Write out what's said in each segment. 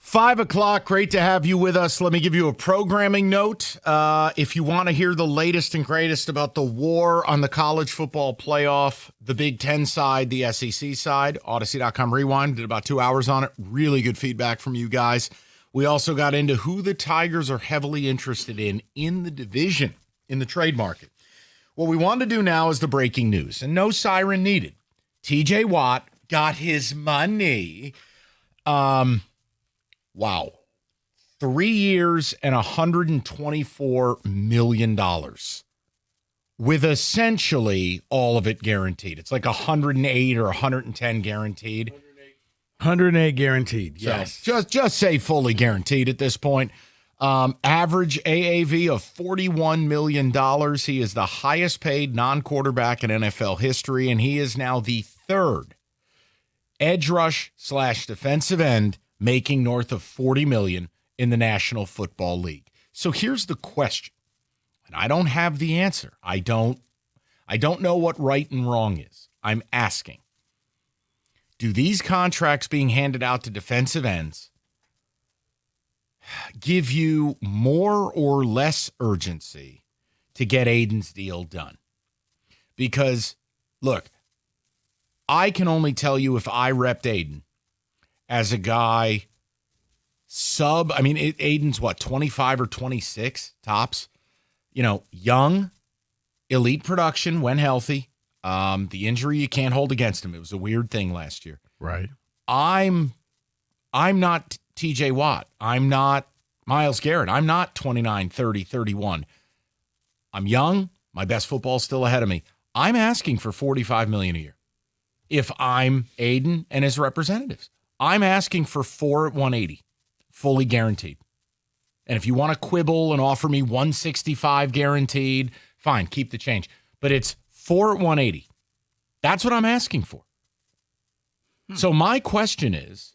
5 o'clock, great to have you with us. Let me give you a programming note. If you want to hear the latest and greatest about the war on the college football playoff, the Big Ten side, the SEC side, Odyssey.com Rewind, did about 2 hours on it. Really good feedback from you guys. We also got into who the Tigers are heavily interested in the division, in the trade market. What we want to do now is the breaking news, and no siren needed. TJ Watt got his money. Wow. 3 years and $124 million with essentially all of it guaranteed. It's like 108 or 110 guaranteed. 108 guaranteed, yes. So just say fully guaranteed at this point. Average AAV of $41 million. He is the highest paid non-quarterback in NFL history, and he is now the third edge rush / defensive end making north of $40 million in the National Football League. So here's the question, and I don't have the answer. I don't know what right and wrong is. I'm asking, do these contracts being handed out to defensive ends give you more or less urgency to get Aiden's deal done? Because, look, I can only tell you if I repped Aiden as a guy Aiden's what, 25 or 26 tops? You know, young, elite production when healthy. The injury you can't hold against him. It was a weird thing last year. Right. I'm not TJ Watt. I'm not Myles Garrett. I'm not 29, 30, 31. I'm young. My best football's still ahead of me. I'm asking for $45 million a year if I'm Aiden and his representatives. I'm asking for 4 at 180, fully guaranteed. And if you want to quibble and offer me 165 guaranteed, fine, keep the change. But it's 4 at 180. That's what I'm asking for. So my question is,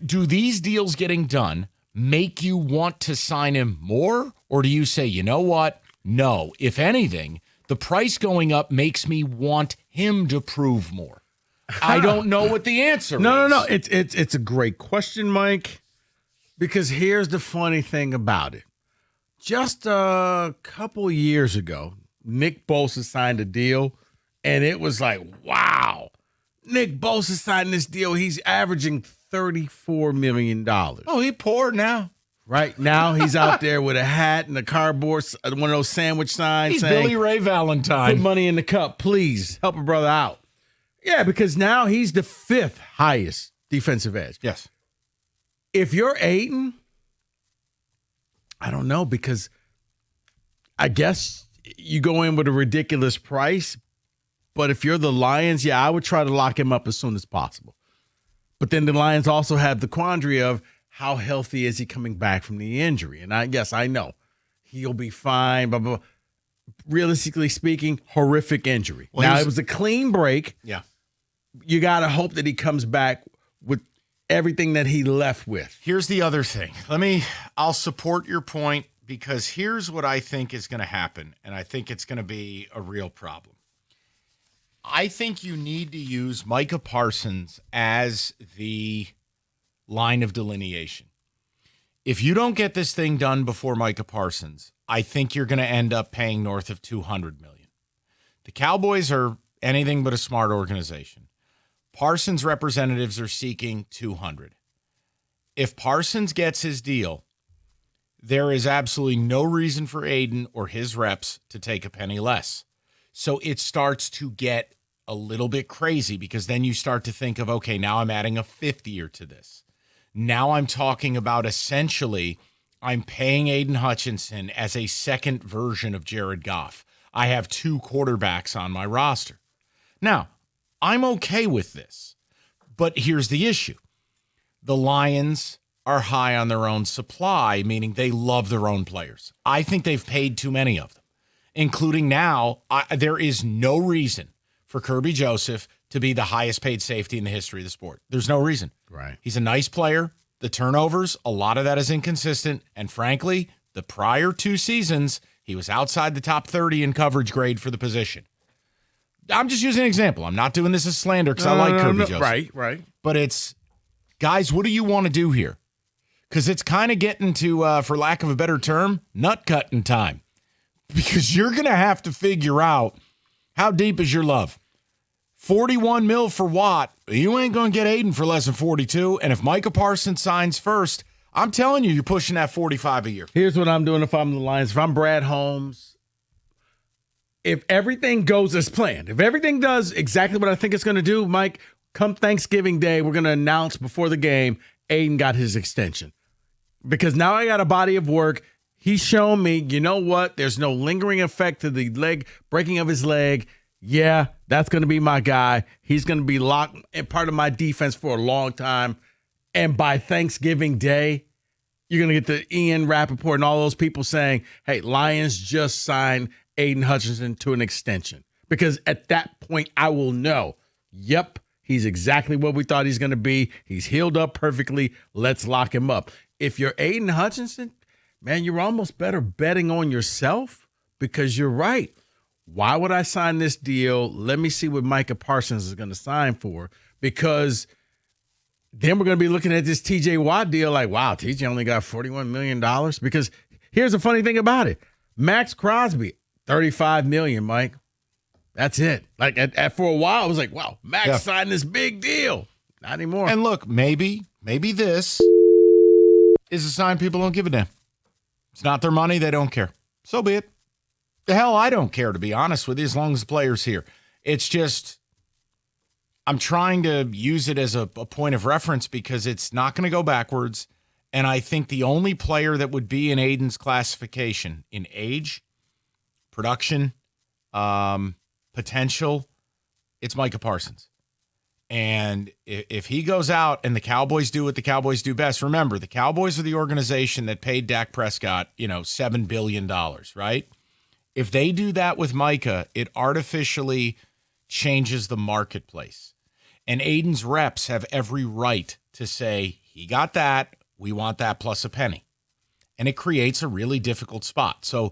do these deals getting done make you want to sign him more? Or do you say, you know what? No. If anything, the price going up makes me want him to prove more. I don't know what the answer is. No. It's a great question, Mike, because here's the funny thing about it. Just a couple years ago, Nick Bosa signed a deal, and it was like, wow, Nick Bosa signed this deal. He's averaging $34 million. Oh, he poor now. Right now, he's out there with a hat and a cardboard, one of those sandwich signs. He's saying, Billy Ray Valentine. Put money in the cup, please. Help a brother out. Yeah, because now he's the 5th highest defensive edge. Yes. If you're Aiden, I don't know, because I guess you go in with a ridiculous price. But if you're the Lions, I would try to lock him up as soon as possible. But then the Lions also have the quandary of how healthy is he coming back from the injury? And I know he'll be fine, blah, blah, blah. Realistically speaking, horrific injury. Well, now, it was a clean break. Yeah. You got to hope that he comes back with everything that he left with. Here's the other thing. I'll support your point, because here's what I think is going to happen, and I think it's going to be a real problem. I think you need to use Micah Parsons as the line of delineation. If you don't get this thing done before Micah Parsons, I think you're going to end up paying north of $200 million. The Cowboys are anything but a smart organization. Parsons' representatives are seeking $200. If Parsons gets his deal, there is absolutely no reason for Aiden or his reps to take a penny less. So it starts to get a little bit crazy, because then you start to think of, okay, now I'm adding a 50-year to this. Now I'm talking about essentially I'm paying Aidan Hutchinson as a second version of Jared Goff. I have 2 quarterbacks on my roster. Now, I'm okay with this, but here's the issue. The Lions are high on their own supply, meaning they love their own players. I think they've paid too many of them, including now, there is no reason for Kirby Joseph to be the highest paid safety in the history of the sport. There's no reason. Right. He's a nice player. The turnovers, a lot of that is inconsistent. And frankly, the prior 2 seasons, he was outside the top 30 in coverage grade for the position. I'm just using an example. I'm not doing this as slander because I like Kirby Joseph. Right. But it's, guys, what do you want to do here? because it's kind of getting to, for lack of a better term, nut cutting time. Because you're going to have to figure out how deep is your love. 41 mil for Watt. You ain't going to get Aiden for less than 42. And if Micah Parsons signs first, I'm telling you, you're pushing that 45 a year. Here's what I'm doing if I'm the Lions. If I'm Brad Holmes, if everything goes as planned, if everything does exactly what I think it's going to do, Mike, come Thanksgiving Day, we're going to announce before the game, Aiden got his extension. Because now I got a body of work. He's shown me, you know what? There's no lingering effect to the leg, breaking of his leg. Yeah, that's going to be my guy. He's going to be locked and part of my defense for a long time. And by Thanksgiving Day, you're going to get the Ian Rappaport and all those people saying, hey, Lions just signed Aidan Hutchinson to an extension. Because at that point, I will know, yep, he's exactly what we thought he's going to be. He's healed up perfectly. Let's lock him up. If you're Aidan Hutchinson, man, you're almost better betting on yourself because you're right. Why would I sign this deal? Let me see what Micah Parsons is going to sign for, because then we're going to be looking at this TJ Watt deal like, wow, TJ only got $41 million. Because here's the funny thing about it. Max Crosby, $35 million, Mike. That's it. Like for a while, I was like, wow, Max signed this big deal. Not anymore. And look, maybe this is a sign people don't give a damn. It's not their money. They don't care. So be it. The hell, I don't care, to be honest with you, as long as the player's here. It's just, I'm trying to use it as a point of reference because it's not going to go backwards. And I think the only player that would be in Aiden's classification in age, production, potential, it's Micah Parsons. And if he goes out and the Cowboys do what the Cowboys do best, remember, the Cowboys are the organization that paid Dak Prescott, $7 billion, right? If they do that with Micah, it artificially changes the marketplace. And Aiden's reps have every right to say, he got that, we want that plus a penny. And it creates a really difficult spot. So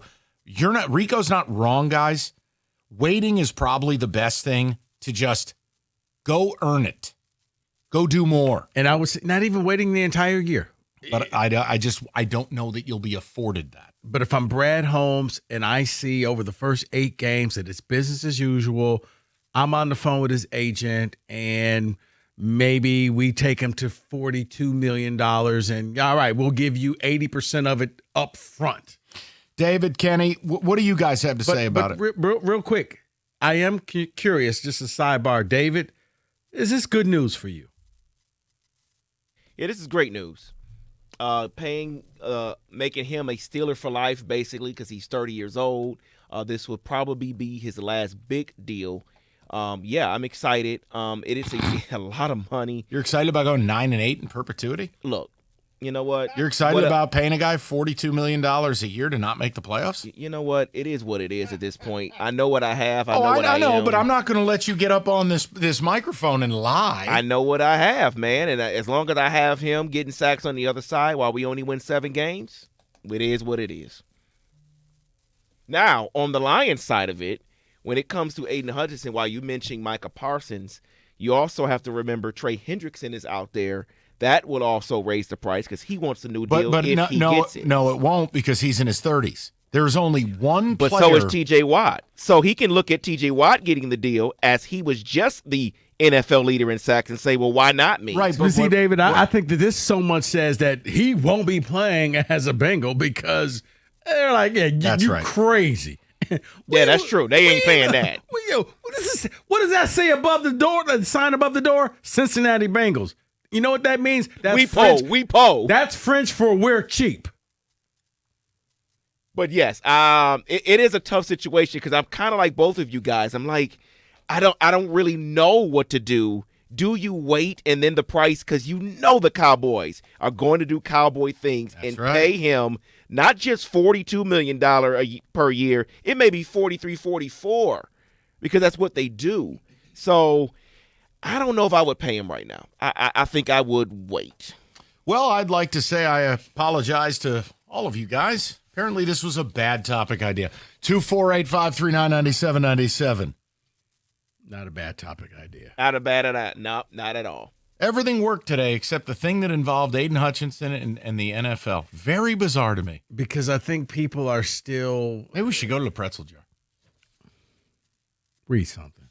Rico's not wrong, guys. Waiting is probably the best thing to just go earn it. Go do more. And I was not even waiting the entire year. But I don't know that you'll be afforded that. But if I'm Brad Holmes and I see over the first 8 games that it's business as usual, I'm on the phone with his agent and maybe we take him to $42 million and all right, we'll give you 80% of it up front. David, Kenny, what do you guys have to say about it? Real quick, I am curious, just a sidebar. David, is this good news for you? Yeah, this is great news. Making him a Steeler for life, basically, because he's 30 years old. This would probably be his last big deal. I'm excited. It is a lot of money. You're excited about going 9-8 in perpetuity? Look, you know what? You're excited about paying a guy $42 million a year to not make the playoffs? You know what? It is what it is at this point. I know what I have. I know, but I'm not going to let you get up on this microphone and lie. I know what I have, man. And as long as I have him getting sacks on the other side while we only win 7 games, it is what it is. Now, on the Lions side of it, when it comes to Aidan Hutchinson, while you mentioned Micah Parsons, you also have to remember Trey Hendrickson is out there. That will also raise the price because he wants a new deal if he gets it. No, it won't because he's in his 30s. There's only one player. But so is T.J. Watt. So he can look at T.J. Watt getting the deal as he was just the NFL leader in sacks and say, well, why not me? Right, but see, David, I think that this so much says that he won't be playing as a Bengal because they're like, yeah, you're crazy. Yeah, that's true. They ain't paying that. What does that say above the door? The sign above the door? Cincinnati Bengals. You know what that means? That's we po. That's French for we're cheap. But yes, it is a tough situation because I'm kind of like both of you guys. I'm like, I don't really know what to do. Do you wait and then the price? Because you know the Cowboys are going to do cowboy things pay him not just $42 million per year. It may be 43, 44 because that's what they do. So I don't know if I would pay him right now. I think I would wait. Well, I'd like to say I apologize to all of you guys. Apparently this was a bad topic idea. 248-539-9797. Not a bad topic idea. Not a bad idea. No, not at all. Everything worked today except the thing that involved Aidan Hutchinson and the NFL. Very bizarre to me. Because I think people are still Maybe we should go to the pretzel jar. read something.